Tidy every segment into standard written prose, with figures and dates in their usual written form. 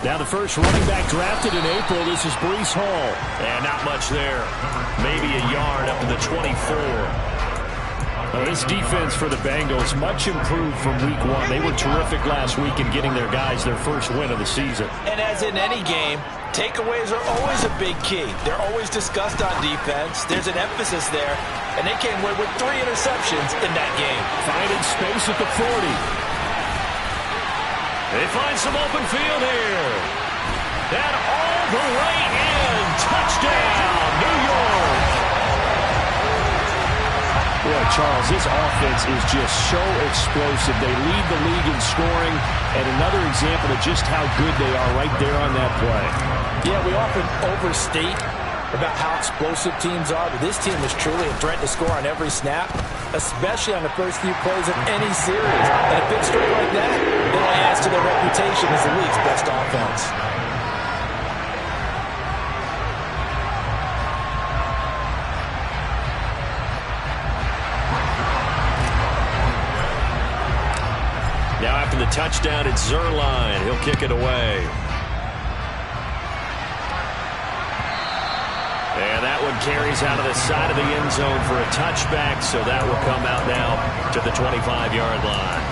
Now the first running back drafted in April, this is Breece Hall. And not much there. Maybe a yard up to the 24. Well, this defense for the Bengals, much improved from week one. They were terrific last week in getting their guys their first win of the season. And as in any game, takeaways are always a big key. They're always discussed on defense. There's an emphasis there. And they came away with 3 interceptions in that game. Finding space at the 40. They find some open field here. And all the way in. Touchdown, New York. Boy, Charles, this offense is just so explosive. They lead the league in scoring, and another example of just how good they are right there on that play. Yeah, we often overstate about how explosive teams are, but this team is truly a threat to score on every snap, especially on the first few plays of any series. And a big streak like that, it only adds to their reputation as the league's best offense. Now after the touchdown, it's Zerline. He'll kick it away. And that one carries out of the side of the end zone for a touchback, so that will come out now to the 25-yard line.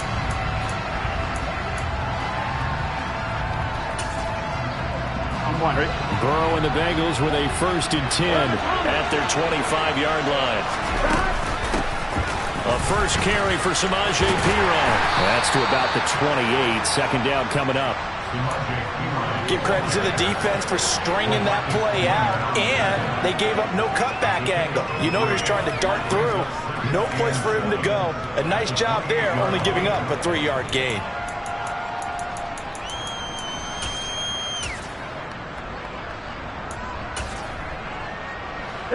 Burrow and the Bengals with a 1st and 10 at their 25-yard line. A first carry for Samaje Perine. That's to about the 28. 2nd down coming up. Give credit to the defense for stringing that play out, and they gave up no cutback angle. You know he's trying to dart through. No place for him to go. A nice job there, only giving up a 3-yard gain.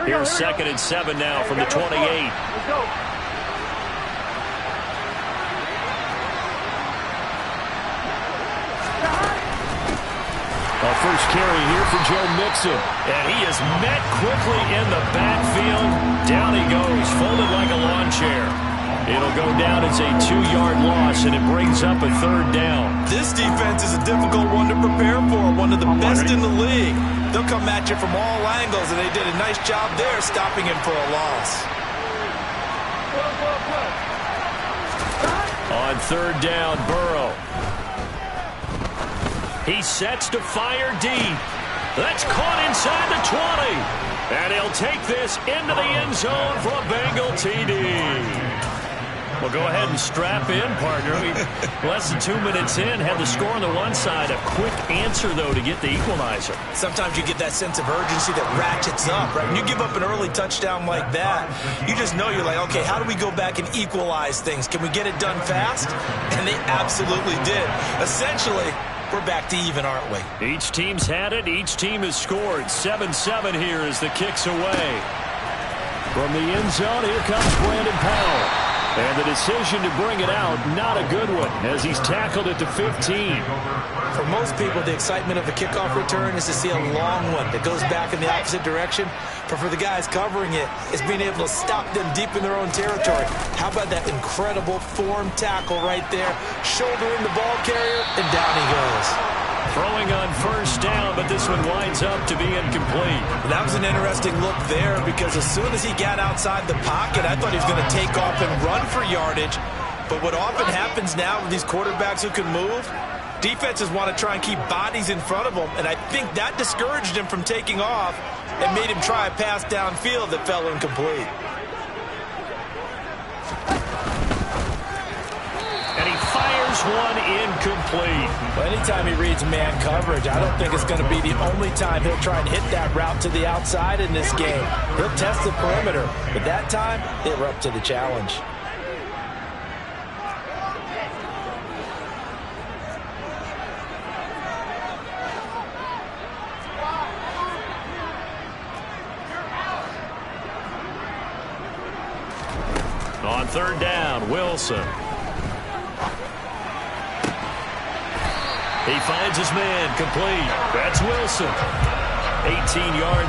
Here's 2nd and 7 now from the 28. Let's go. A first carry here for Joe Mixon. And he is met quickly in the backfield. Down he goes, folded like a lawn chair. It'll go down as a 2-yard loss, and it brings up a 3rd down. This defense is a difficult one to prepare for, one of the best in the league. They'll come at you from all angles, and they did a nice job there stopping him for a loss. On 3rd down, Burrow. He sets to fire deep. That's caught inside the 20. And he'll take this into the end zone for a Bengal TD. Well, go ahead and strap in, partner. Less than 2 minutes in, had the score on the one side. A quick answer, though, to get the equalizer. Sometimes you get that sense of urgency that ratchets up, right? When you give up an early touchdown like that, you just know you're like, okay, how do we go back and equalize things? Can we get it done fast? And they absolutely did. Essentially, we're back to even, aren't we? Each team's had it. Each team has scored. 7-7 here as the kick's away. From the end zone, here comes Brandon Powell. And the decision to bring it out, not a good one, as he's tackled at the 15. For most people, the excitement of a kickoff return is to see a long one that goes back in the opposite direction. But for the guys covering it, it's being able to stop them deep in their own territory. How about that incredible form tackle right there? Shouldering the ball carrier, and down he goes. Throwing on 1st down, but this one winds up to be incomplete. That was an interesting look there, because as soon as he got outside the pocket, I thought he was going to take off and run for yardage. But what often happens now with these quarterbacks who can move, defenses want to try and keep bodies in front of them, and I think that discouraged him from taking off and made him try a pass downfield that fell incomplete. And he fires one incomplete. Well, anytime he reads man coverage, I don't think it's going to be the only time he'll try and hit that route to the outside in this game. He'll test the perimeter, but that time, they were up to the challenge. On 3rd down, Wilson. He finds his man, complete. That's Wilson. 18-yard.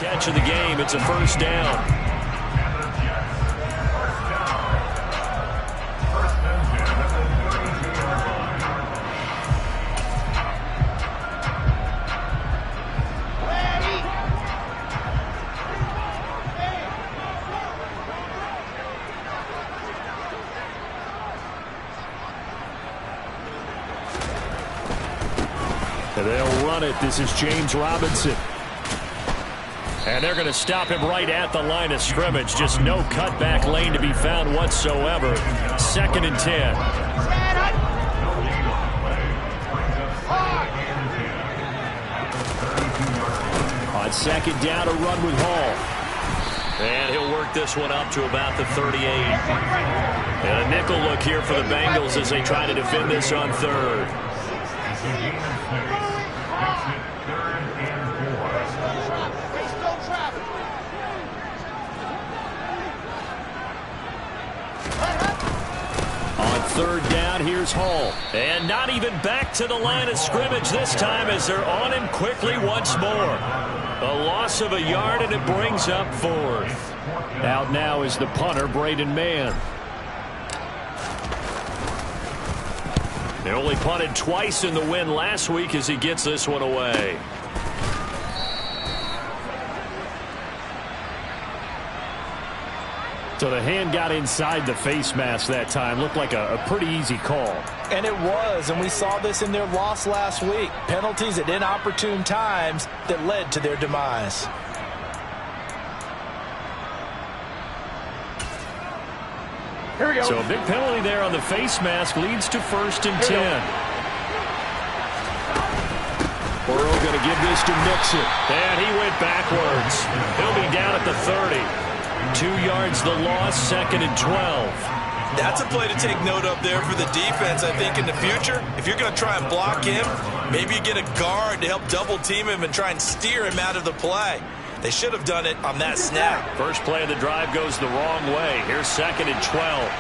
catch of the game. It's a first down. And they'll run it. This is James Robinson. And they're going to stop him right at the line of scrimmage. Just no cutback lane to be found whatsoever. 2nd and 10. On 2nd down, a run with Hall. And he'll work this one up to about the 38. And a nickel look here for the Bengals as they try to defend this on 3rd. On 3rd down, here's Hall. And not even back to the line of scrimmage this time as they're on him quickly once more. A loss of a yard, and it brings up 4th. Out now is the punter, Braden Mann. They only punted twice in the win last week as he gets this one away. So the hand got inside the face mask that time. Looked like a pretty easy call. And it was, and we saw this in their loss last week. Penalties at inopportune times that led to their demise. Here we go. So a big penalty there on the face mask leads to 1st and 10. Burrow going to give this to Mixon. And he went backwards. He'll be down at the 30. 2 yards the loss, 2nd and 12. That's a play to take note of there for the defense, I think, in the future. If you're going to try and block him, maybe you get a guard to help double team him and try and steer him out of the play. They should have done it on that snap. First play of the drive goes the wrong way. Here's 2nd and 12.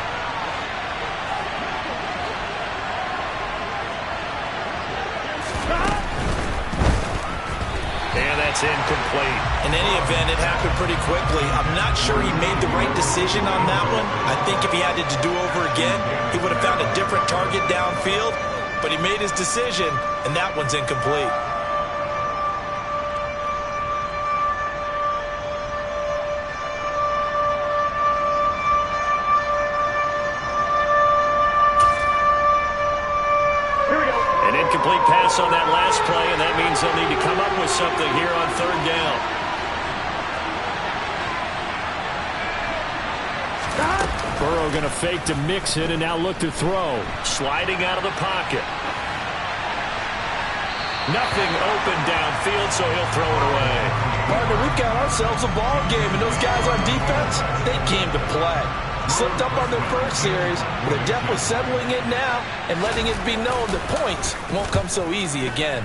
And that's incomplete. In any event, it happened pretty quickly. I'm not sure he made the right decision on that one. I think if he had it to do over again, he would have found a different target downfield. But he made his decision, and that one's incomplete. Incomplete pass on that last play, and that means they'll need to come up with something here on 3rd down. Burrow going to fake to Mixon and now look to throw. Sliding out of the pocket. Nothing open downfield, so he'll throw it away. Partner, we've got ourselves a ball game, and those guys on defense, they came to play. Slipped up on their first series, but they're definitely settling it now and letting it be known that points won't come so easy again.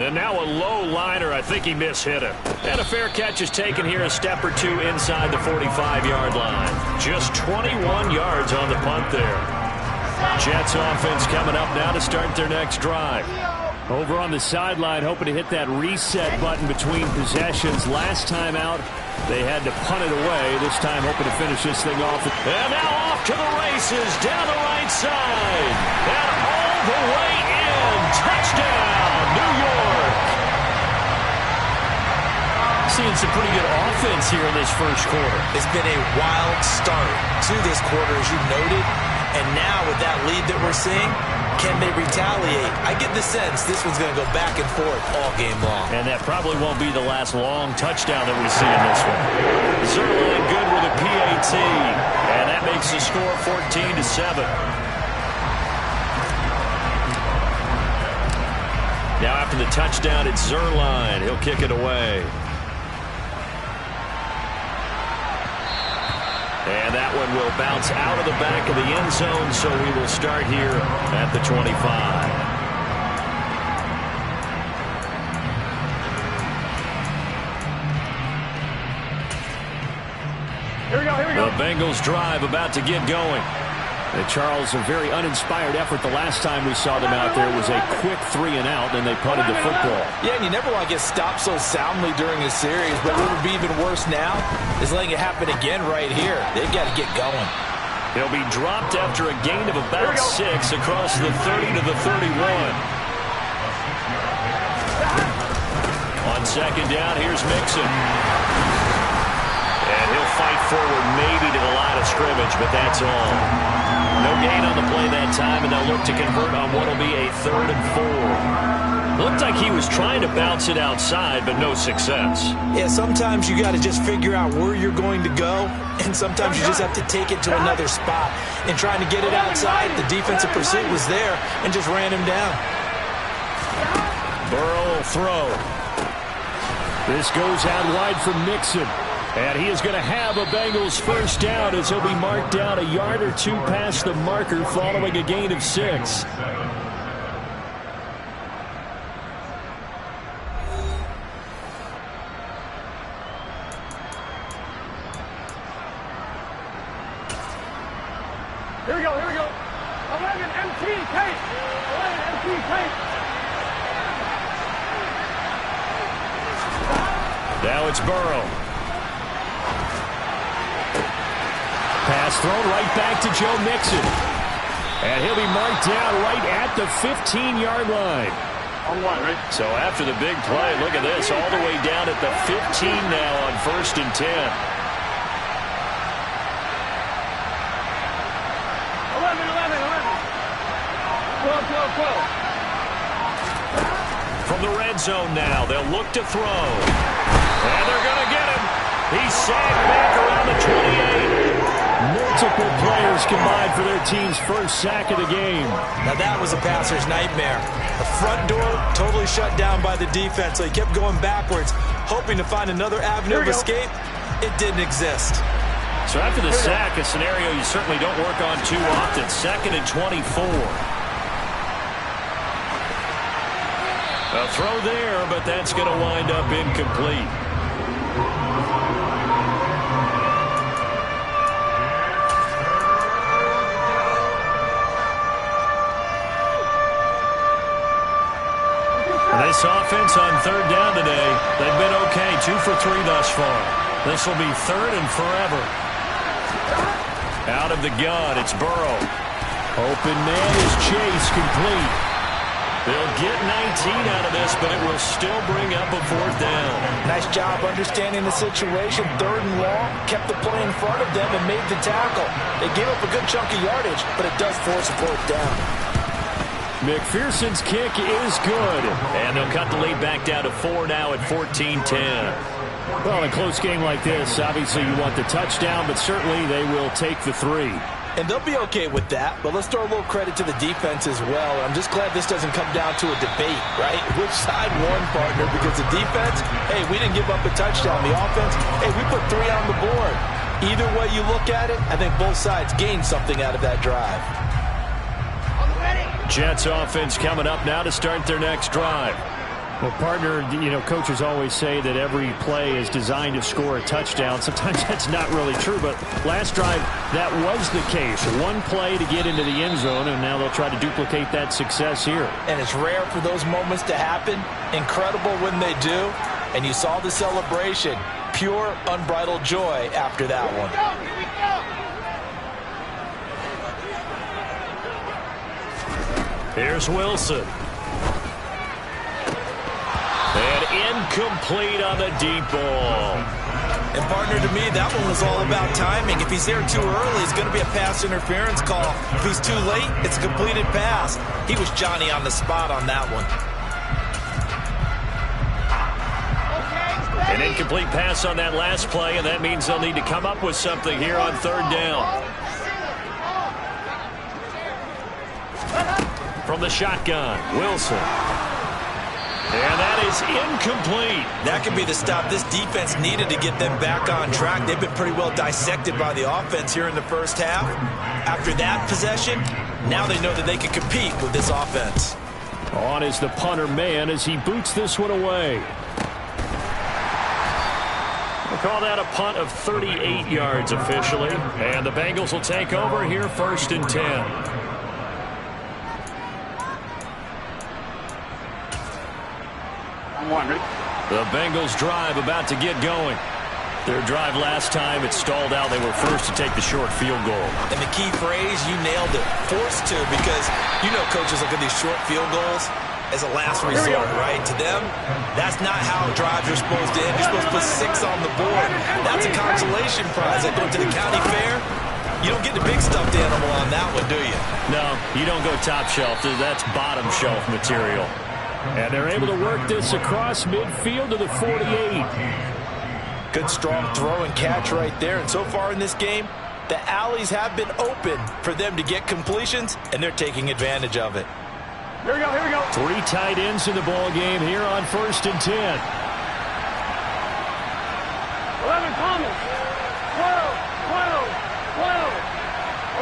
And now a low liner. I think he mishit it. And a fair catch is taken here a step or two inside the 45-yard line. Just 21 yards on the punt there. Jets offense coming up now to start their next drive. Over on the sideline, hoping to hit that reset button between possessions. Last time out, they had to punt it away. This time, hoping to finish this thing off. And now off to the races, down the right side. And all the way in. Touchdown, New York. Seeing some pretty good offense here in this first quarter. It's been a wild start to this quarter, as you noted. And now with that lead that we're seeing, can they retaliate? I get the sense this one's going to go back and forth all game long. And that probably won't be the last long touchdown that we see in this one. Zerline good with a PAT. And that makes the score 14-7. Now after the touchdown, it's Zerline. He'll kick it away. And that one will bounce out of the back of the end zone, so we will start here at the 25. Here we go, here we go. The Bengals drive about to get going. And Charles, a very uninspired effort the last time we saw them out there was a quick 3-and-out, and they punted the football. Yeah, and you never want to get stopped so soundly during a series, but what would be even worse now is letting it happen again right here. They've got to get going. He'll be dropped after a gain of about 6 across the 30 to the 31. On second down, here's Mixon. And he'll fight forward maybe to the line of scrimmage, but that's all. No gain on the play that time, and they'll look to convert on what will be a 3rd and 4. Looked like he was trying to bounce it outside, but no success. Yeah, sometimes you got to just figure out where you're going to go, and sometimes you just have to take it to another spot. And trying to get it outside, the defensive pursuit was there and just ran him down. Burrow will throw. This goes out wide from Mixon. And he is going to have a Bengals first down as he'll be marked down a yard or 2 past the marker following a gain of 6. Here we go, here we go. 11 MT tape. 11 MT tape. Now it's Burrow. Pass thrown right back to Joe Mixon. And he'll be marked down right at the 15-yard line. On one, right? So after the big play, look at this, all the way down at the 15 now on 1st and 10. 11, 11, 11. 12, 12, 12. From the red zone now, they'll look to throw. And they're going to get him. He's sagged back around the 28. Multiple players combined for their team's first sack of the game. Now that was a passer's nightmare. The front door totally shut down by the defense, so he kept going backwards, hoping to find another avenue of escape. It didn't exist. So after the sack, a scenario you certainly don't work on too often. 2nd and 24. A throw there, but that's going to wind up incomplete. This offense on 3rd down today, they've been okay. 2 for 3 thus far. This will be 3rd and forever. Out of the gun, it's Burrow. Open man is Chase, complete. They'll get 19 out of this, but it will still bring up a 4th down. Nice job understanding the situation. 3rd and long, kept the play in front of them and made the tackle. They gave up a good chunk of yardage, but it does force a 4th down. McPherson's kick is good. And they'll cut the lead back down to 4 now at 14-10. Well, in a close game like this, obviously you want the touchdown, but certainly they will take the 3. And they'll be okay with that, but let's throw a little credit to the defense as well. I'm just glad this doesn't come down to a debate, right? Which side won, partner? Because the defense, hey, we didn't give up a touchdown. The offense, hey, we put 3 on the board. Either way you look at it, I think both sides gained something out of that drive. Jets offense coming up now to start their next drive. Well, partner, you know, coaches always say that every play is designed to score a touchdown. Sometimes that's not really true, but last drive, that was the case. One play to get into the end zone, and now they'll try to duplicate that success here. And it's rare for those moments to happen. Incredible when they do. And you saw the celebration. Pure, unbridled joy after that one. Here we go. Here's Wilson. And incomplete on the deep ball. And partner, to me, that one was all about timing. If he's there too early, it's going to be a pass interference call. If he's too late, it's a completed pass. He was Johnny on the spot on that one. An incomplete pass on that last play, and that means they'll need to come up with something here on 3rd down. From the shotgun, Wilson. And that is incomplete. That could be the stop this defense needed to get them back on track. They've been pretty well dissected by the offense here in the first half. After that possession, now they know that they can compete with this offense. On is the punter man as he boots this one away. call that a punt of 38 yards officially. And the Bengals will take over here 1st and 10. The Bengals drive about to get going. Their drive last time, it stalled out. They were forced to take the short field goal. And the key phrase, you nailed it, forced to, because you know coaches look at these short field goals as a last resort, right? To them, that's not how drives are supposed to end. You're supposed to put 6 on the board. That's a consolation prize. Like going to the county fair, you don't get the big stuffed animal on that one, do you? No, you don't go top shelf. That's bottom shelf material. And they're able to work this across midfield to the 48. Good, strong throw and catch right there. And so far in this game, the alleys have been open for them to get completions, and they're taking advantage of it. Here we go, here we go. 3 tight ends in the ball game here on 1st and 10. 11 Thomas. 12, 12, 12.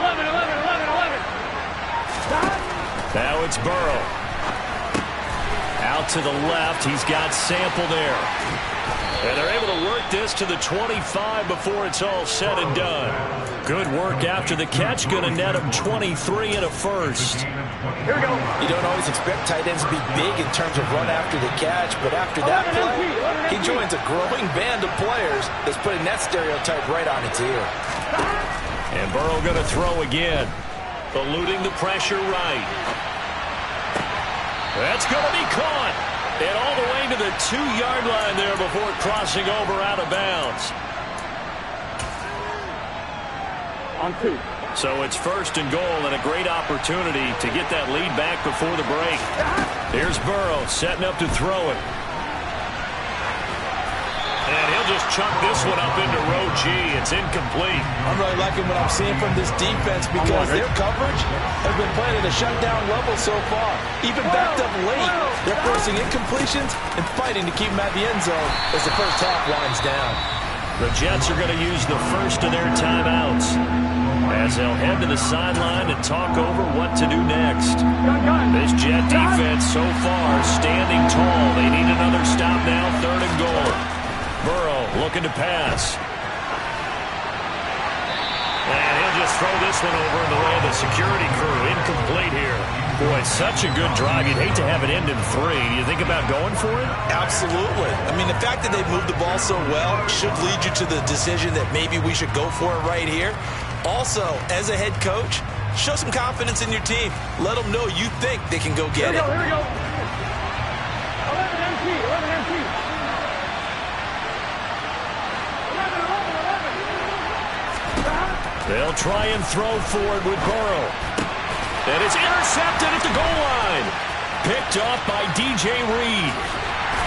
11, 11, 11, 11. Stop. Now it's Burrow. Out to the left. He's got Sample there. And they're able to work this to the 25 before it's all said and done. Good work after the catch. Going to net him 23 and a first. Here we go. You don't always expect tight ends to be big in terms of run after the catch, but after that play, he joins a growing band of players that's putting that stereotype right on its ear. And Burrow going to throw again. Eluding the pressure right. That's going to be caught. And all the way to the 2-yard line there before crossing over out of bounds. On 2. So it's 1st and goal and a great opportunity to get that lead back before the break. Here's Burrow setting up to throw it. And he'll just chuck this one up into row G. It's incomplete. I'm really liking what I'm seeing from this defense because their coverage has been playing at a shutdown level so far. Even backed up late, they're forcing incompletions and fighting to keep them at the end zone as the first half winds down. The Jets are going to use the first of their timeouts as they'll head to the sideline and talk over what to do next. This Jet defense so far standing tall. They need another stop now, 3rd and goal. Burrow looking to pass. And he'll just throw this one over in the way of the security crew. Incomplete here. Boy, such a good drive. You'd hate to have it end in 3. Do you think about going for it? Absolutely. I mean, the fact that they've moved the ball so well should lead you to the decision that maybe we should go for it right here. Also, as a head coach, show some confidence in your team. Let them know you think they can go get it. Here we go, here we go. 11 MT, 11 MT. 11, 11, 11. They'll try and throw for it with Burrow. And it's intercepted at the goal line. Picked off by DJ Reed.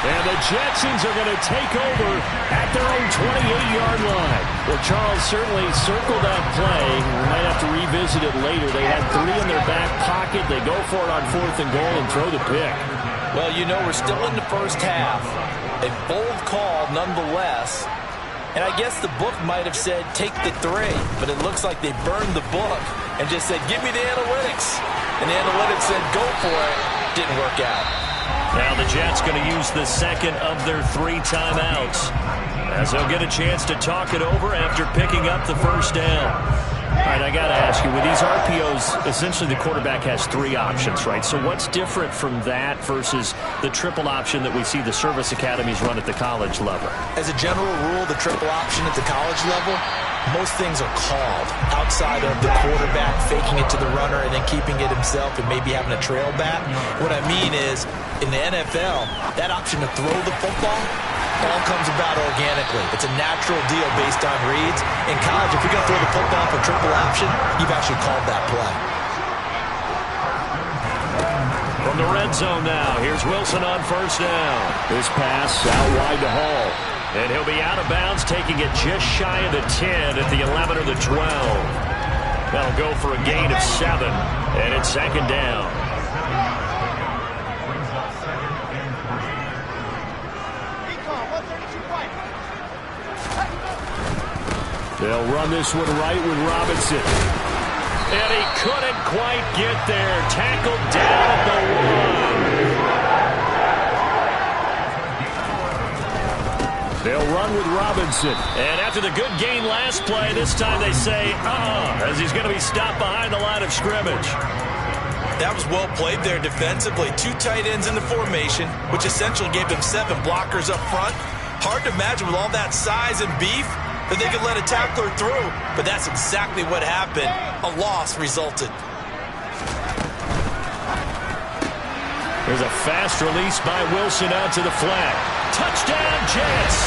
And the Jetsons are going to take over at their own 28-yard line. Well, Charles certainly circled that play. We might have to revisit it later. They had 3 in their back pocket. They go for it on 4th and goal and throw the pick. Well, you know, we're still in the first half. A bold call nonetheless. And I guess the book might have said, take the 3. But it looks like they burned the book and just said, give me the analytics. And the analytics said, go for it. Didn't work out. Now the Jets going to use the second of their 3 timeouts as they'll get a chance to talk it over after picking up the first down. All right, I got to ask you, with these RPOs, essentially the quarterback has 3 options, right? So what's different from that versus the triple option that we see the service academies run at the college level? As a general rule, the triple option at the college level, most things are called outside of the quarterback faking it to the runner and then keeping it himself and maybe having a trail back. What I mean is, in the NFL, that option to throw the football all comes about organically. It's a natural deal based on reads. In college, if you're going to throw the football for triple option, you've actually called that play. From the red zone now, here's Wilson on 1st down. This pass out wide to Hall. And he'll be out of bounds, taking it just shy of the 10 at the 11 or the 12. That'll go for a gain of 7, and it's 2nd down. They'll run this one right with Robinson. And he couldn't quite get there. Tackled down at the 1. They'll run run with Robinson. And after the good gain last play, this time they say, as he's going to be stopped behind the line of scrimmage. That was well played there defensively. 2 tight ends in the formation, which essentially gave them 7 blockers up front. Hard to imagine with all that size and beef that they could let a tackler through, but that's exactly what happened. A loss resulted. There's a fast release by Wilson out to the flat. Touchdown, Jets!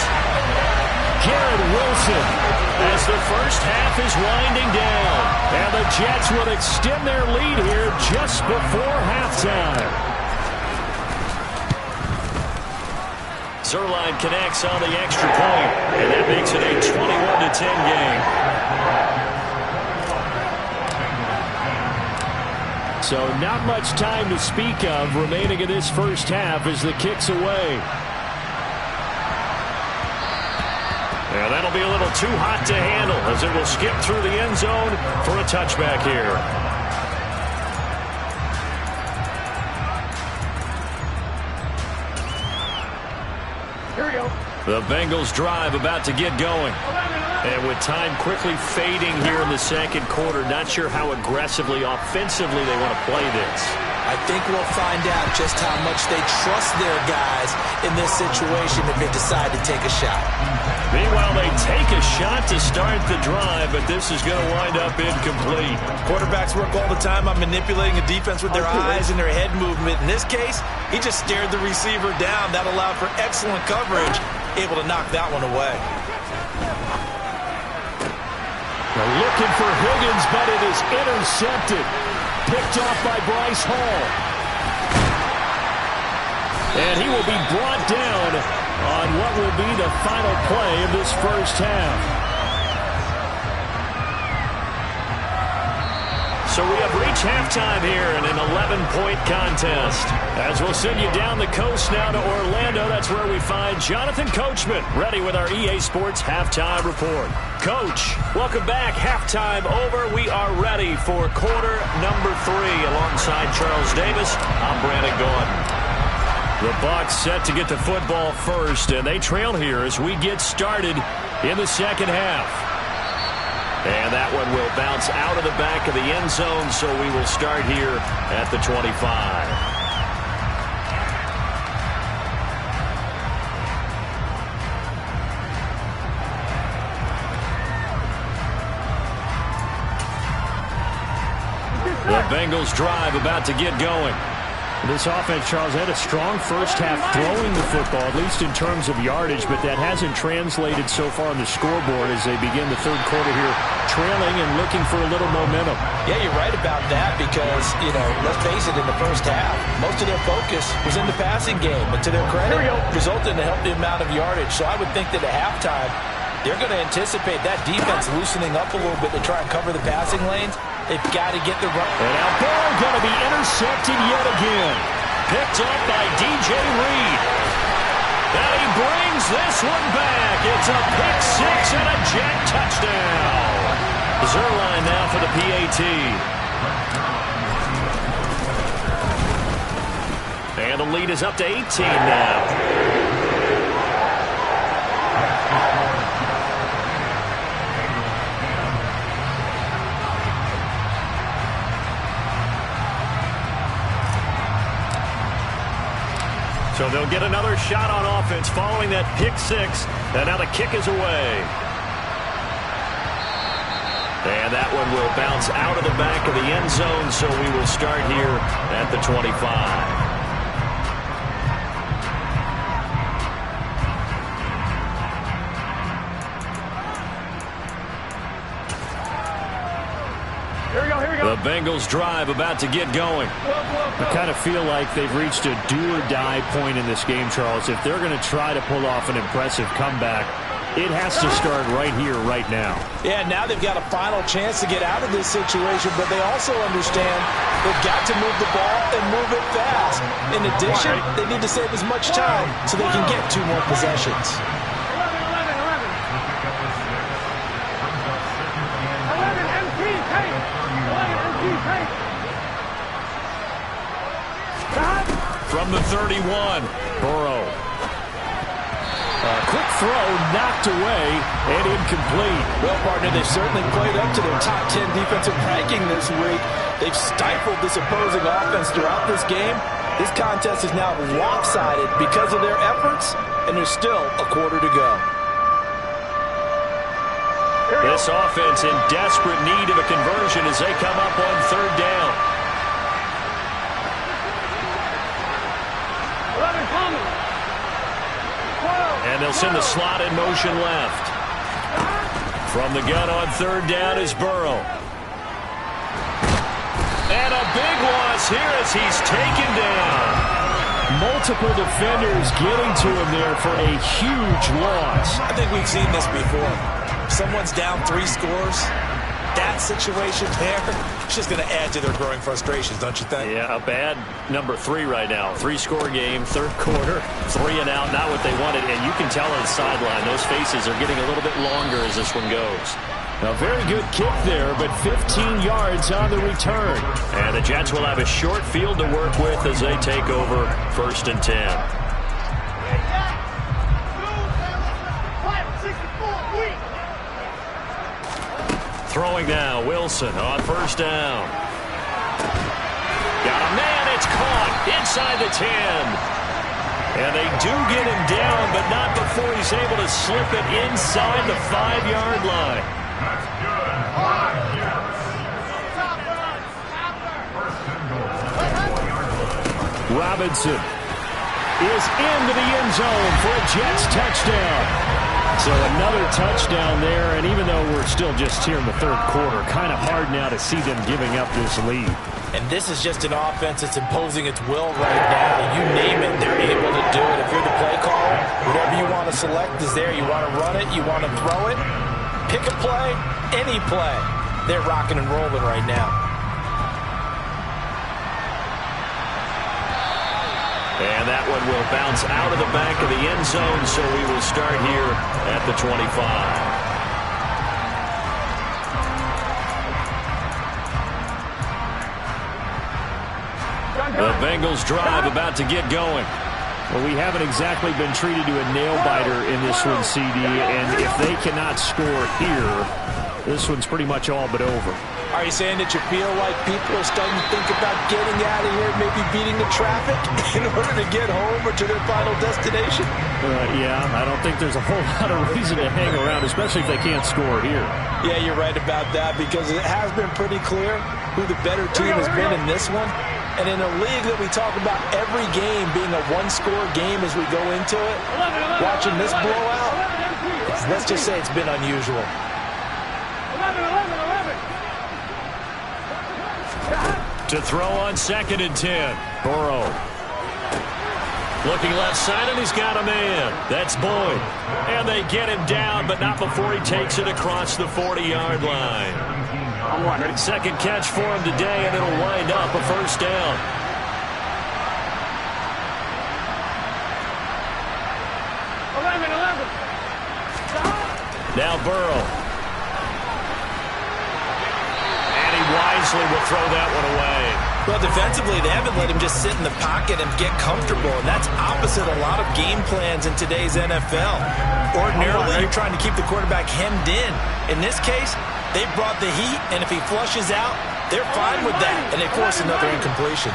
Garrett Wilson as the first half is winding down. And the Jets will extend their lead here just before halftime. Zerline connects on the extra point, and that makes it a 21-10 game. So not much time to speak of remaining in this first half as the kick's away. And that'll be a little too hot to handle as it will skip through the end zone for a touchback here. Here we go. The Bengals drive about to get going. And with time quickly fading here in the second quarter, not sure how aggressively, offensively they want to play this. I think we'll find out just how much they trust their guys in this situation if they decide to take a shot. Meanwhile, they take a shot to start the drive, but this is going to wind up incomplete. Quarterbacks work all the time on manipulating a defense with their eyes and their head movement. In this case, he just stared the receiver down. That allowed for excellent coverage, able to knock that one away. They're looking for Higgins, but it is intercepted. Picked off by Bryce Hall. And he will be brought down on what will be the final play of this first half. So we have reached halftime here in an 11-point contest. As we'll send you down the coast now to Orlando, that's where we find Jonathan Coachman, ready with our EA Sports Halftime Report. Coach, welcome back. Halftime over. We are ready for quarter number 3. Alongside Charles Davis, I'm Brandon Gordon. The Bucs set to get the football first, and they trail here as we get started in the second half. And that one will bounce out of the back of the end zone, so we will start here at the 25. The Bengals drive about to get going. This offense, Charles, had a strong first half throwing the football, at least in terms of yardage, but that hasn't translated so far on the scoreboard as they begin the third quarter here, trailing and looking for a little momentum. Yeah, you're right about that because, let's face it, in the first half, most of their focus was in the passing game. And to their credit, resulted in a healthy amount of yardage. So I would think that at halftime, they're going to anticipate that defense loosening up a little bit to try and cover the passing lanes. They've got to get the run. And now ball going to be intercepted yet again. Picked up by DJ Reed. And he brings this one back. It's a pick six and a Jet touchdown. Zerline now for the PAT. And the lead is up to 18 now. So they'll get another shot on offense following that pick six. And now the kick is away. And that one will bounce out of the back of the end zone. So we will start here at the 25. The Bengals drive about to get going. I kind of feel like they've reached a do-or-die point in this game, Charles. If they're going to try to pull off an impressive comeback, it has to start right here, right now. Yeah, now they've got a final chance to get out of this situation, but they also understand they've got to move the ball and move it fast. In addition, they need to save as much time so they can get 2 more possessions. 11 MT tape. 11 MT tape. From the 31, Burrow. Quick throw, knocked away, and incomplete. Well, partner, they've certainly played up to their top 10 defensive ranking this week. They've stifled this opposing offense throughout this game. This contest is now lopsided because of their efforts, and there's still a quarter to go. This offense in desperate need of a conversion as they come up on third down. And they'll send the slot in motion left. From the gun on third down is Burrow. And a big loss here as he's taken down. Multiple defenders getting to him there for a huge loss. I think we've seen this before. Someone's down 3 scores. That situation there, it's just going to add to their growing frustrations, don't you think? Yeah, a bad number 3 right now. 3-score game, third quarter, 3 and out, not what they wanted. And you can tell on the sideline, those faces are getting a little bit longer as this one goes. A very good kick there, but 15 yards on the return. And the Jets will have a short field to work with as they take over 1st and 10. Throwing now, Wilson on first down. Got a man, it's caught inside the 10. And they do get him down, but not before he's able to slip it inside the 5-yard line. Robinson is into the end zone for a Jets touchdown. So another touchdown there, and even though we're still just here in the third quarter, kind of hard now to see them giving up this lead. And this is just an offense that's imposing its will right now. You name it, they're able to do it. If you're the play caller, whatever you want to select is there. You want to run it, you want to throw it, pick a play, any play. They're rocking and rolling right now. And that one will bounce out of the back of the end zone, so we will start here at the 25. The Bengals drive about to get going. Well, we haven't exactly been treated to a nail-biter in this one, CD, and if they cannot score here, this one's pretty much all but over. Are you saying that you feel like people are starting to think about getting out of here, maybe beating the traffic in order to get home or to their final destination? Yeah, I don't think there's a whole lot of reason to hang around, especially if they can't score here. Yeah, you're right about that because it has been pretty clear who the better team has been in this one. And in a league that we talk about every game being a one-score game as we go into it, watching this blowout, let's just say it's been unusual. 11. To throw on 2nd and 10. Burrow. Looking left side, and he's got a man. That's Boyd. And they get him down, but not before he takes it across the 40-yard line. Second catch for him today, and it'll wind up a first down. Now Burrow. Wisely will throw that one away. Well, defensively, they haven't let him just sit in the pocket and get comfortable, and that's opposite a lot of game plans in today's NFL. Ordinarily, you're trying to keep the quarterback hemmed in. In this case, they brought the heat, and if he flushes out, they're fine with that, and they force another incompletion.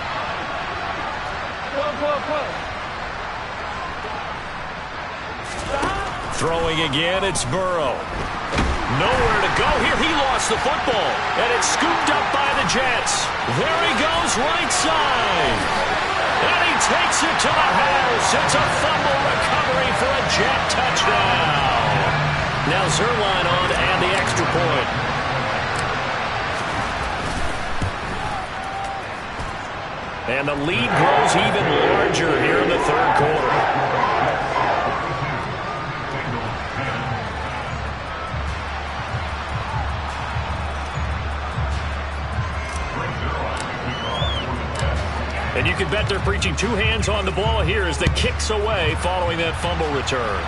Throwing again, it's Burrow. Nowhere to go here. He lost the football, and it's scooped up by the Jets. There he goes, right side. And he takes it to the house. It's a fumble recovery for a Jet touchdown. Now Zerline on and the extra point. And the lead grows even larger here in the third quarter. And you can bet they're preaching 2 hands on the ball here as the kick's away following that fumble return.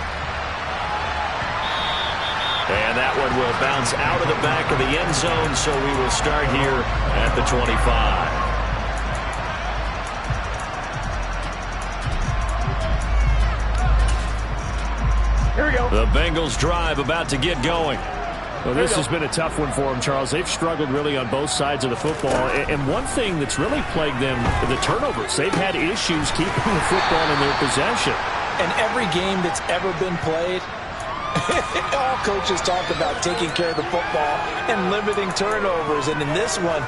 And that one will bounce out of the back of the end zone, so we will start here at the 25. The Bengals drive about to get going. Well, this has been a tough one for them, Charles. They've struggled really on both sides of the football. And one thing that's really plagued them, the turnovers. They've had issues keeping the football in their possession. And every game that's ever been played, all coaches talk about taking care of the football and limiting turnovers. And in this one,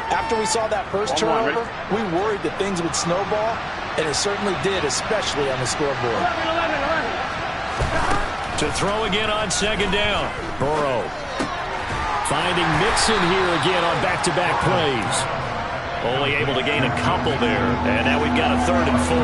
after we saw that first turnover, we worried that things would snowball, and it certainly did, especially on the scoreboard. To throw again on second down. Burrow finding Mixon here again on back-to-back plays. Only able to gain a couple there. And now we've got a 3rd and 4.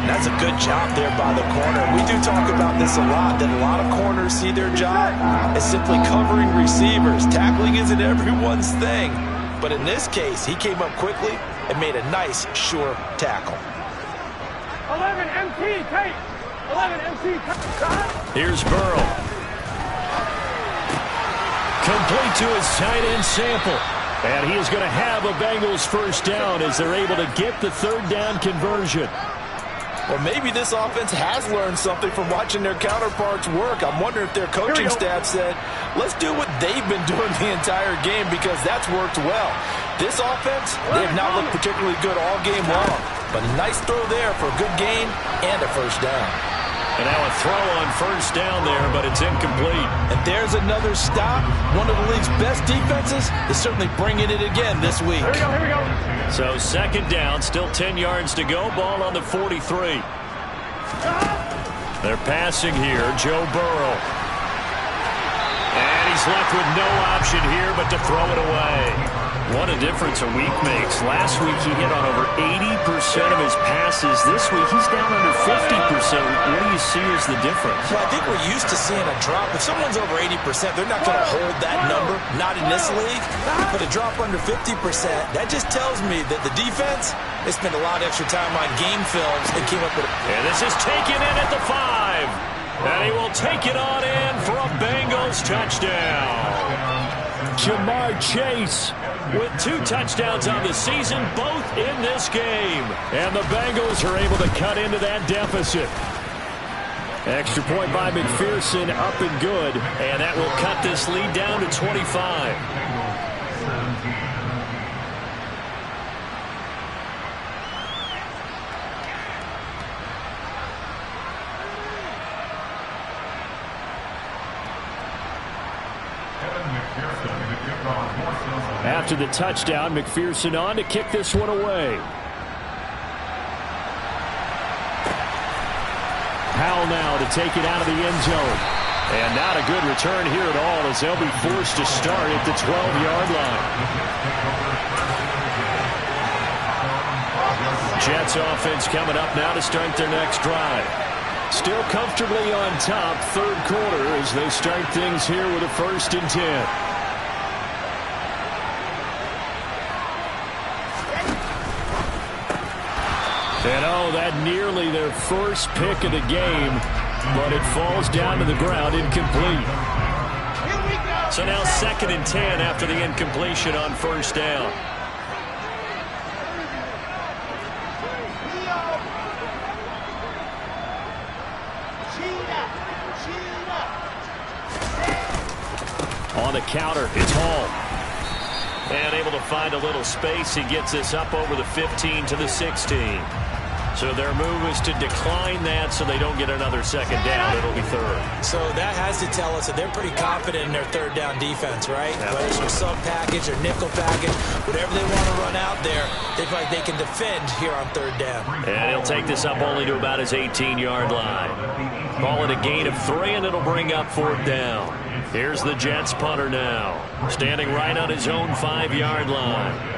That's a good job there by the corner. We do talk about this a lot, that a lot of corners see their job as simply covering receivers. Tackling isn't everyone's thing. But in this case, he came up quickly and made a nice, sure tackle. 11 MT, Kate. 11 MT. Here's Burrow. Complete to his tight end Sample. And he is going to have a Bengals first down as they're able to get the 3rd down conversion. Well, maybe this offense has learned something from watching their counterparts work. I'm wondering if their coaching staff said, let's do what they've been doing the entire game, because that's worked well. This offense, they have not looked particularly good all game long. But a nice throw there for a good gain and a first down. And now a throw on first down there, but it's incomplete. And there's another stop. One of the league's best defenses is certainly bringing it again this week. Here we go. So second down, still 10 yards to go. Ball on the 43. They're passing here, Joe Burrow. And he's left with no option here but to throw it away. What a difference a week makes. Last week he hit on over 80% of his passes. This week he's down under 50%. What do you see as the difference? Well, I think we're used to seeing a drop. If someone's over 80%, they're not going to hold that number. Not in this league. But a drop under 50%, that just tells me that the defense, they spent a lot of extra time on game films and came up with it. And this is taken in at the 5. And he will take it on in for a Bengals touchdown. Jamar Chase with 2 touchdowns on the season, both in this game. And the Bengals are able to cut into that deficit. Extra point by McPherson, up and good. And that will cut this lead down to 25. After the touchdown, McPherson on to kick this one away. Powell now to take it out of the end zone. And not a good return here at all, as they'll be forced to start at the 12-yard line. Jets offense coming up now to start their next drive. Still comfortably on top, 3rd quarter, as they start things here with a 1st and 10. And oh, that nearly their first pick of the game, but it falls down to the ground incomplete. So now 2nd and 10 after the incompletion on first down. On the counter, it's Hall. And able to find a little space. He gets this up over the 15 to the 16. So their move is to decline that so they don't get another 2nd down. It'll be 3rd. So that has to tell us that they're pretty confident in their 3rd down defense, right? Yeah. Whether it's a sub package or nickel package, whatever they want to run out there, they feel like they can defend here on 3rd down. And he'll take this up only to about his 18-yard line. Call it a gain of 3, and it'll bring up 4th down. Here's the Jets punter now, standing right on his own 5-yard line.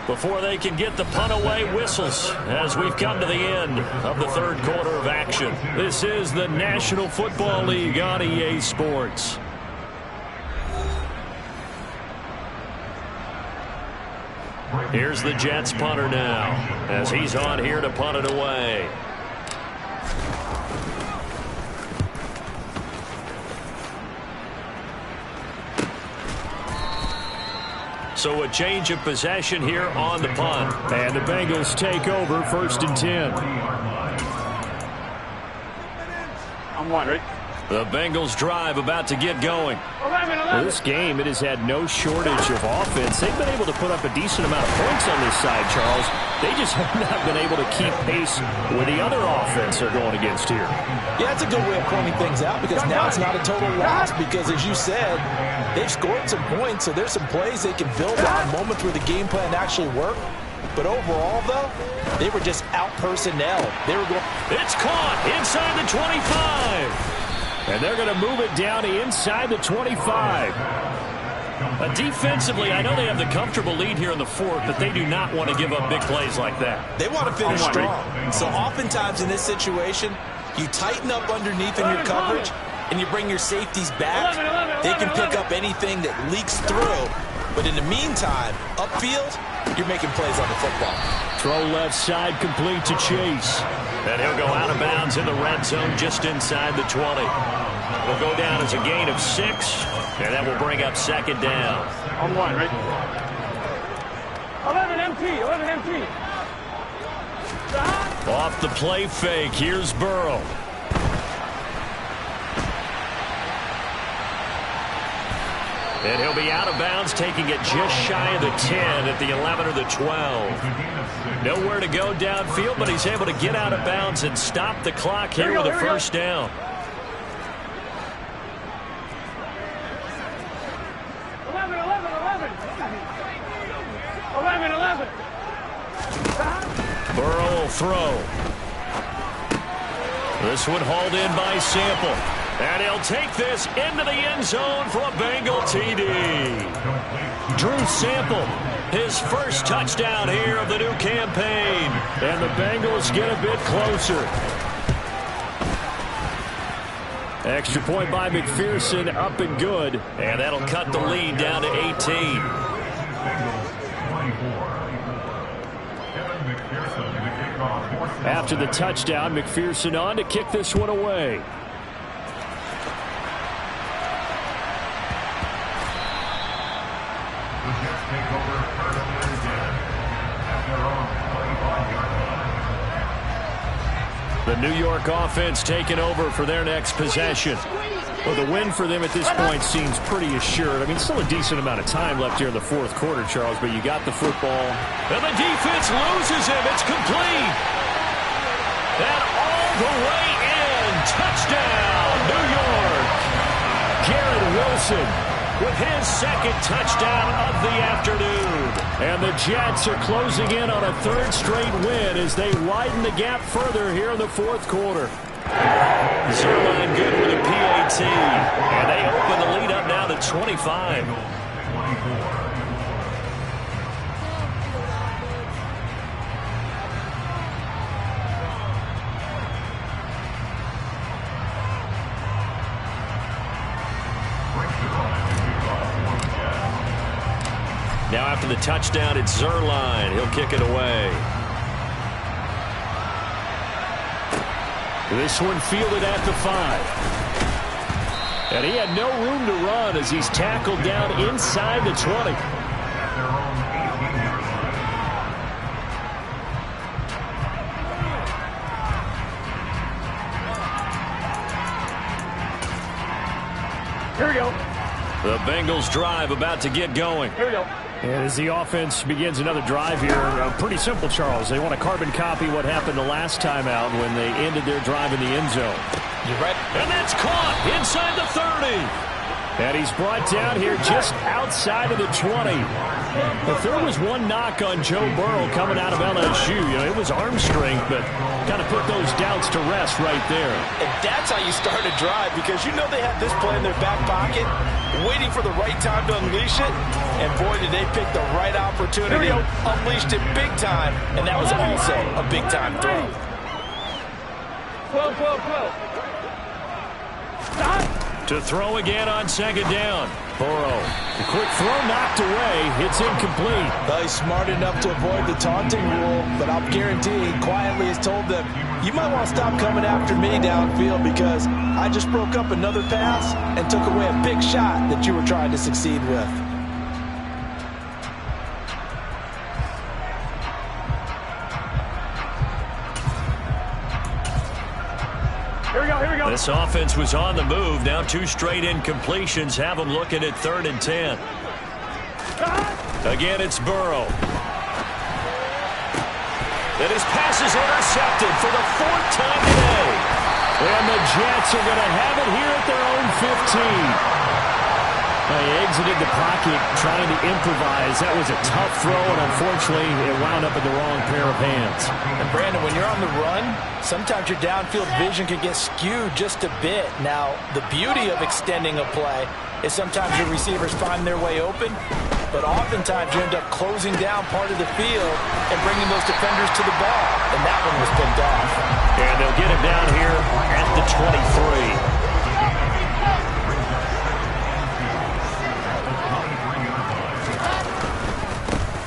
Before they can get the punt away, whistles as we've come to the end of the 3rd quarter of action. This is the National Football League on EA Sports. Here's the Jets punter now as he's on here to punt it away. So a change of possession here on the punt. And the Bengals take over 1st and 10. I'm one, right? The Bengals drive about to get going. 11. Well, this game, it has had no shortage of offense. They've been able to put up a decent amount of points on this side, Charles. They just have not been able to keep pace with the other offense they're going against here. Yeah, it's a good way of pointing things out because now it's not a total loss because, as you said, they've scored some points, so there's some plays they can build on, moments where the game plan actually worked. But overall, though, they were just out-personnel. They were going. It's caught inside the 25. And they're going to move it down to inside the 25. Defensively, I know they have the comfortable lead here in the 4th, but they do not want to give up big plays like that. They want to finish strong. So oftentimes in this situation, you tighten up underneath in your coverage, and you bring your safeties back. They can pick up anything that leaks through. But in the meantime, upfield, you're making plays on the football. Throw left side complete to Chase. And he'll go out of bounds in the red zone just inside the 20. Will go down as a gain of 6, and that will bring up 2nd down. I'm one, right? 11 MT, 11 MT. Off the play fake, here's Burrow. And he'll be out of bounds, taking it just shy of the 10 at the 11 or the 12. Nowhere to go downfield, but he's able to get out of bounds and stop the clock here with a first down. 11. 11. Burrow will throw. This one hauled in by Sample. And he'll take this into the end zone for a Bengal TD. Drew Sample, his first touchdown here of the new campaign. And the Bengals get a bit closer. Extra point by McPherson, up and good. And that'll cut the lead down to 18. After the touchdown, McPherson on to kick this one away. The New York offense taking over for their next possession. Well, the win for them at this point seems pretty assured. I mean, still a decent amount of time left here in the 4th quarter, Charles, but you got the football. And the defense loses him. It's complete. And all the way in. Touchdown, New York. Garrett Wilson with his 2nd touchdown of the afternoon. And the Jets are closing in on a 3rd straight win as they widen the gap further here in the 4th quarter. Zerline good with a PAT. And they open the lead up now to 25. Now after the touchdown, it's Zerline. He'll kick it away. This one fielded at the 5. And he had no room to run as he's tackled down inside the 20. Here we go. The Bengals drive about to get going. Here we go. And as the offense begins another drive here, pretty simple, Charles. They want to carbon copy what happened the last time out when they ended their drive in the end zone. You're right. And that's caught inside the 30. And he's brought down here just outside of the 20. If there was one knock on Joe Burrow coming out of LSU, it was arm strength, but kind of put those doubts to rest right there. And that's how you start a drive because you know they have this play in their back pocket, waiting for the right time to unleash it. And boy, did they pick the right opportunity. Unleashed it big time, and that was also a big-time throw. 12. Stop. To throw again on 2nd down. Burrow, the quick throw knocked away. It's incomplete. Well, he's smart enough to avoid the taunting rule, but I'll guarantee he quietly has told them, you might want to stop coming after me downfield because I just broke up another pass and took away a big shot that you were trying to succeed with. This offense was on the move. Now 2 straight incompletions have them looking at 3rd and 10. Again, it's Burrow. And his pass is intercepted for the 4th time today. And the Jets are going to have it here at their own 15. They exited the pocket trying to improvise. That was a tough throw, and unfortunately, it wound up in the wrong pair of hands. And Brandon, when you're on the run, sometimes your downfield vision can get skewed just a bit. Now, the beauty of extending a play is sometimes your receivers find their way open, but oftentimes you end up closing down part of the field and bringing those defenders to the ball. And that one was picked off. And they'll get him down here at the 23.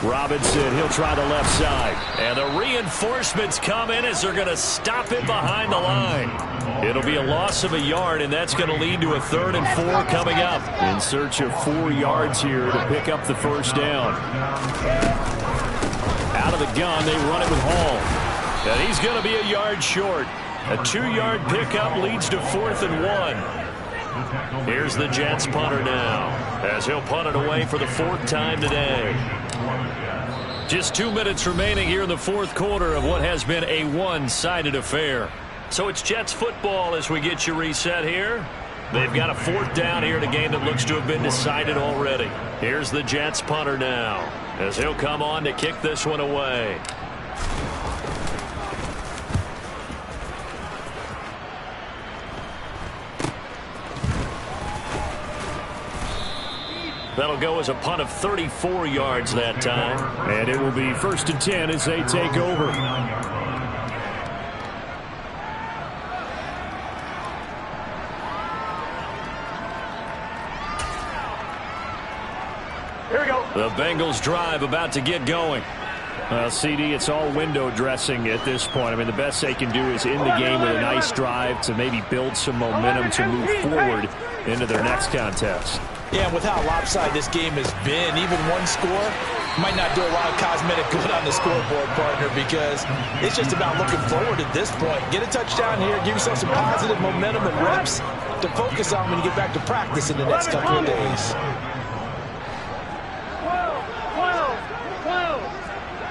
Robinson, he'll try the left side. And the reinforcements come in as they're going to stop him behind the line. It'll be a loss of a yard, and that's going to lead to a 3rd and 4 coming up. In search of 4 yards here to pick up the 1st down. Out of the gun, they run it with Hall. And he's going to be a yard short. A 2-yard pickup leads to 4th and 1. Here's the Jets punter now, as he'll punt it away for the 4th time today. Just 2 minutes remaining here in the 4th quarter of what has been a one-sided affair. So it's Jets football as we get you reset here. They've got a 4th down here in a game that looks to have been decided already. Here's the Jets punter now, as he'll come on to kick this one away. That'll go as a punt of 34 yards that time. And it will be 1st and 10 as they take over. Here we go. The Bengals drive about to get going. CD, it's all window dressing at this point. I mean, the best they can do is end the game with a nice drive to maybe build some momentum to move forward into their next contest. Yeah, and with how lopsided this game has been, even one score might not do a lot of cosmetic good on the scoreboard, partner, because it's just about looking forward at this point. Get a touchdown here, give yourself some positive momentum and reps to focus on when you get back to practice in the next couple of days.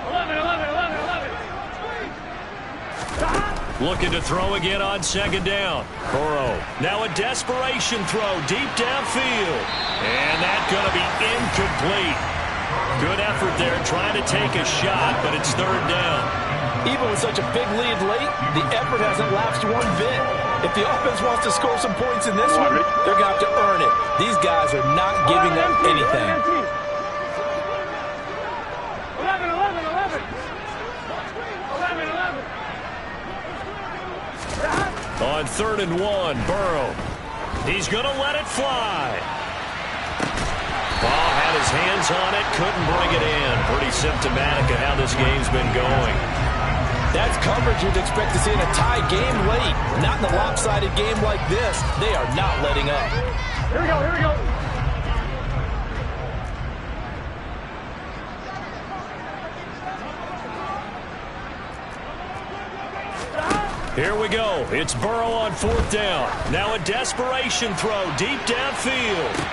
11. Looking to throw again on 2nd down. Burrow. Now a desperation throw deep downfield. And that's going to be incomplete. Good effort there trying to take a shot, but it's 3rd down. Even with such a big lead late, the effort hasn't lapsed one bit. If the offense wants to score some points in this one, they're going to have to earn it. These guys are not giving up anything. 11. On 3rd and 1, Burrow. He's going to let it fly. Ball had his hands on it, couldn't bring it in. Pretty symptomatic of how this game's been going. That's coverage you'd expect to see in a tie game late. Not in a lopsided game like this. They are not letting up. Here we go. Here we go. It's Burrow on 4th down. Now a desperation throw deep downfield.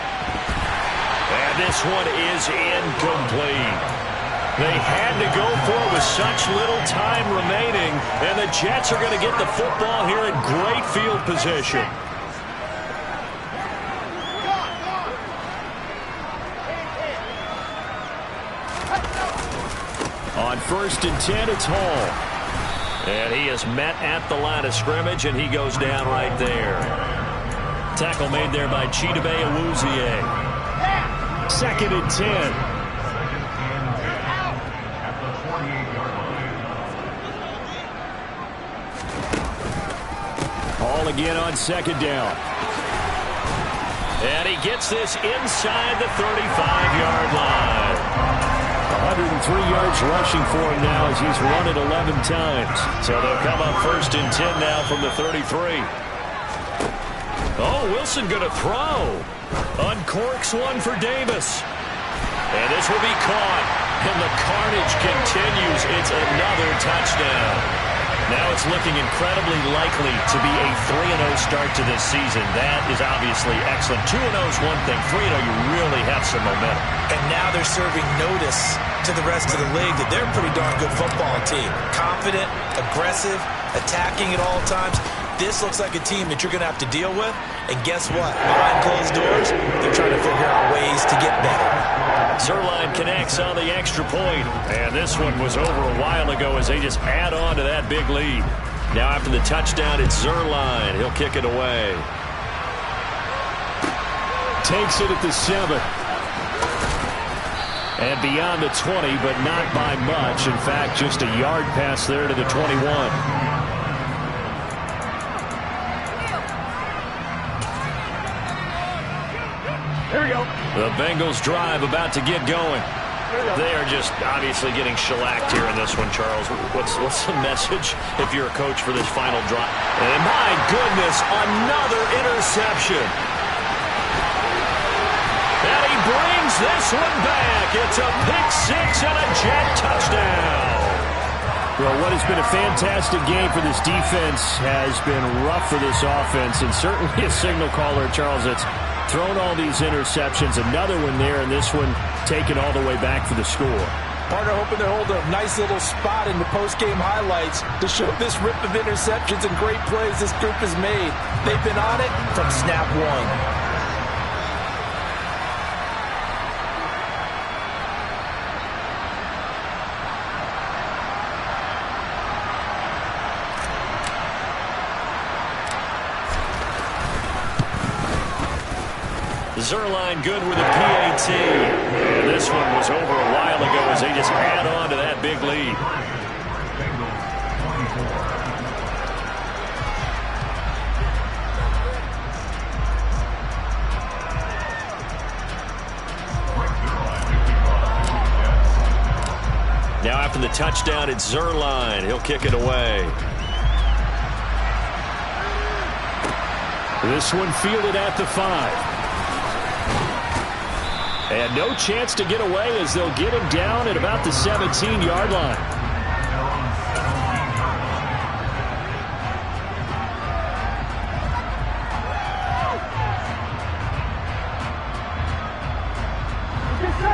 And this one is incomplete. They had to go for it with such little time remaining, and the Jets are going to get the football here in great field position. On 1st and 10, it's Hall. And he is met at the line of scrimmage, and he goes down right there. Tackle made there by Chidobe Awuzie. 2nd and 10. Hall again on 2nd down. And he gets this inside the 35-yard line. 103 yards rushing for him now as he's run it 11 times. So they'll come up 1st and 10 now from the 33. Oh, Wilson going to throw. Uncorks one for Davis. And this will be caught. And the carnage continues. It's another touchdown. Now it's looking incredibly likely to be a 3-0 start to this season. That is obviously excellent. 2-0 is one thing. 3-0, you really have some momentum. And now they're serving notice to the rest of the league that they're a pretty darn good football team. Confident, aggressive, attacking at all times. This looks like a team that you're going to have to deal with. And guess what? Behind closed doors, they're trying to figure out ways to get better. Zerline connects on the extra point. And this one was over a while ago as they just add on to that big lead. Now after the touchdown, it's Zerline. He'll kick it away. Takes it at the 7. And beyond the 20, but not by much. In fact, just a yard pass there to the 21. Here we go. The Bengals drive about to get going. They are just obviously getting shellacked here in this one, Charles. What's the message if you're a coach for this final drive? And my goodness, another interception. And he brings this one back. It's a pick-6 and a jet touchdown. Well, what has been a fantastic game for this defense has been rough for this offense, and certainly a signal caller, Charles, that's thrown all these interceptions. Another one there, and this one taken all the way back for the score. Partner hoping they hold a nice little spot in the post-game highlights to show this rip of interceptions and great plays this group has made. They've been on it from snap one. Zerline good with a PAT. And this one was over a while ago as they just add on to that big lead. Now after the touchdown, it's Zerline. He'll kick it away. This one fielded at the 5. And no chance to get away as they'll get him down at about the 17-yard line.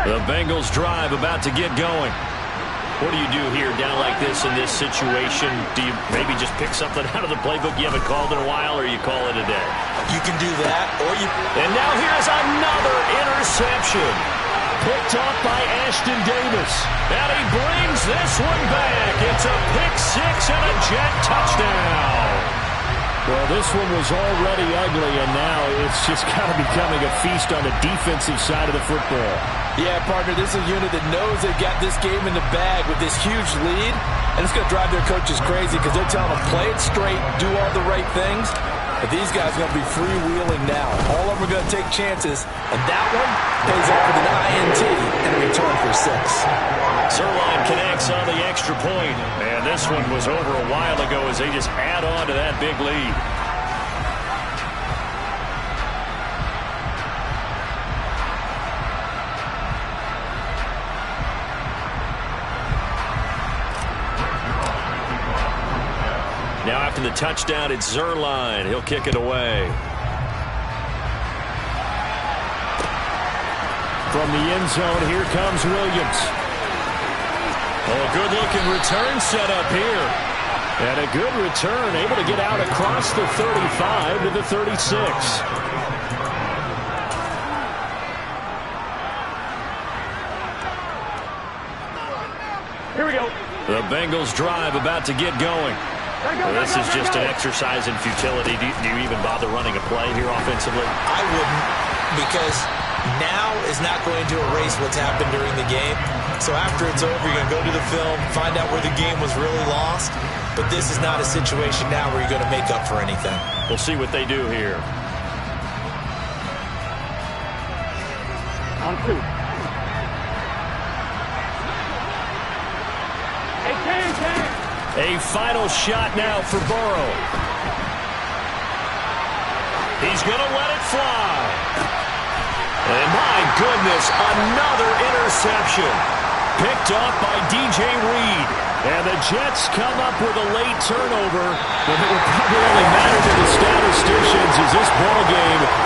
The Bengals drive about to get going. What do you do here down like this in this situation? Do you maybe just pick something out of the playbook you haven't called in a while, or you call it a day? You can do that, or you... And now here's another interception. Picked off by Ashton Davis. And he brings this one back. It's a pick-6 and a jet touchdown. Well, this one was already ugly, and now it's just kind of becoming a feast on the defensive side of the football. Yeah, partner, this is a unit that knows they've got this game in the bag with this huge lead, and it's going to drive their coaches crazy because they're telling them, play it straight, do all the right things. But these guys are going to be freewheeling now. All of them are going to take chances, and that one pays off with an INT and a return for 6. Zerline connects on the extra point, and this one was over a while ago as they just add on to that big lead. Now after the touchdown, it's Zerline. He'll kick it away. From the end zone, here comes Williams. Oh, good-looking return set up here. And a good return, able to get out across the 35 to the 36. Here we go. The Bengals drive about to get going. Well, this is just an exercise in futility. Do you even bother running a play here offensively? I wouldn't, because now is not going to erase what's happened during the game. So after it's over, you're going to go to the film, find out where the game was really lost. But this is not a situation now where you're going to make up for anything. We'll see what they do here. On 2. A final shot now for Burrow. He's going to let it fly. And my goodness, another interception. Picked off by DJ Reed. And the Jets come up with a late turnover, but it will probably only matter to the statisticians as this ball game